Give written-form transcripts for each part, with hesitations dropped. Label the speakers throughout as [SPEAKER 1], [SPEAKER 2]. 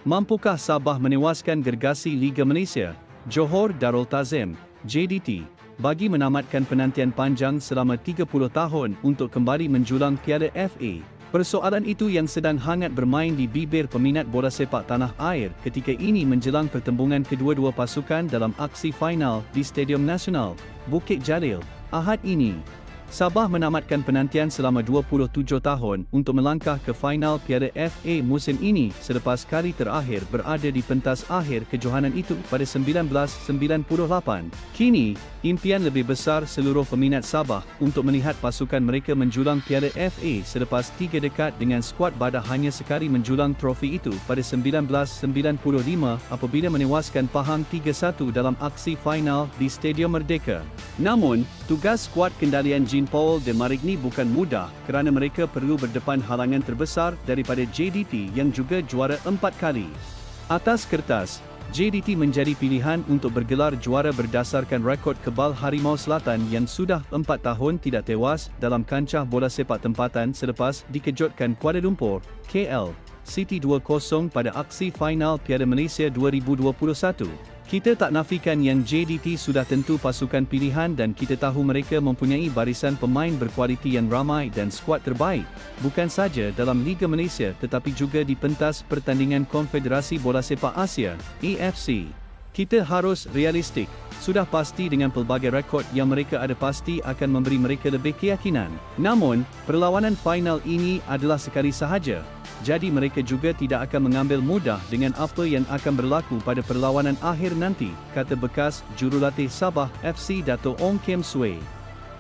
[SPEAKER 1] Mampukah Sabah menewaskan gergasi Liga Malaysia? Johor Darul Tazim, JDT, bagi menamatkan penantian panjang selama 30 tahun untuk kembali menjulang Piala FA. Persoalan itu yang sedang hangat bermain di bibir peminat bola sepak tanah air ketika ini menjelang pertembungan kedua-dua pasukan dalam aksi final di Stadium Nasional, Bukit Jalil, Ahad ini. Sabah menamatkan penantian selama 27 tahun untuk melangkah ke final Piala FA musim ini selepas kali terakhir berada di pentas akhir kejohanan itu pada 1998. Kini, impian lebih besar seluruh peminat Sabah untuk melihat pasukan mereka menjulang Piala FA selepas 3 dekad dengan skuad Badah hanya sekali menjulang trofi itu pada 1995 apabila menewaskan Pahang 3-1 dalam aksi final di Stadium Merdeka. Namun, tugas skuad kendalian Jean Paul de Marigny bukan mudah kerana mereka perlu berdepan halangan terbesar daripada JDT yang juga juara 4 kali. Atas kertas, JDT menjadi pilihan untuk bergelar juara berdasarkan rekod kebal Harimau Selatan yang sudah 4 tahun tidak tewas dalam kancah bola sepak tempatan selepas dikejutkan Kuala Lumpur, KL, City 2-0 pada aksi final Piala Malaysia 2021. Kita tak nafikan yang JDT sudah tentu pasukan pilihan dan kita tahu mereka mempunyai barisan pemain berkualiti yang ramai dan skuad terbaik, bukan saja dalam Liga Malaysia tetapi juga di pentas pertandingan Konfederasi Bola Sepak Asia, AFC. Kita harus realistik, sudah pasti dengan pelbagai rekod yang mereka ada pasti akan memberi mereka lebih keyakinan. Namun, perlawanan final ini adalah sekali sahaja. Jadi mereka juga tidak akan mengambil mudah dengan apa yang akan berlaku pada perlawanan akhir nanti, kata bekas jurulatih Sabah FC Dato' Ong Kiem Swee.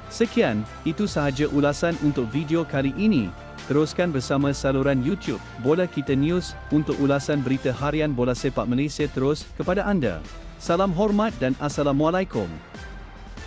[SPEAKER 1] Sekian, itu sahaja ulasan untuk video kali ini. Teruskan bersama saluran YouTube Bola Kita News untuk ulasan berita harian bola sepak Malaysia terus kepada anda. Salam hormat dan Assalamualaikum.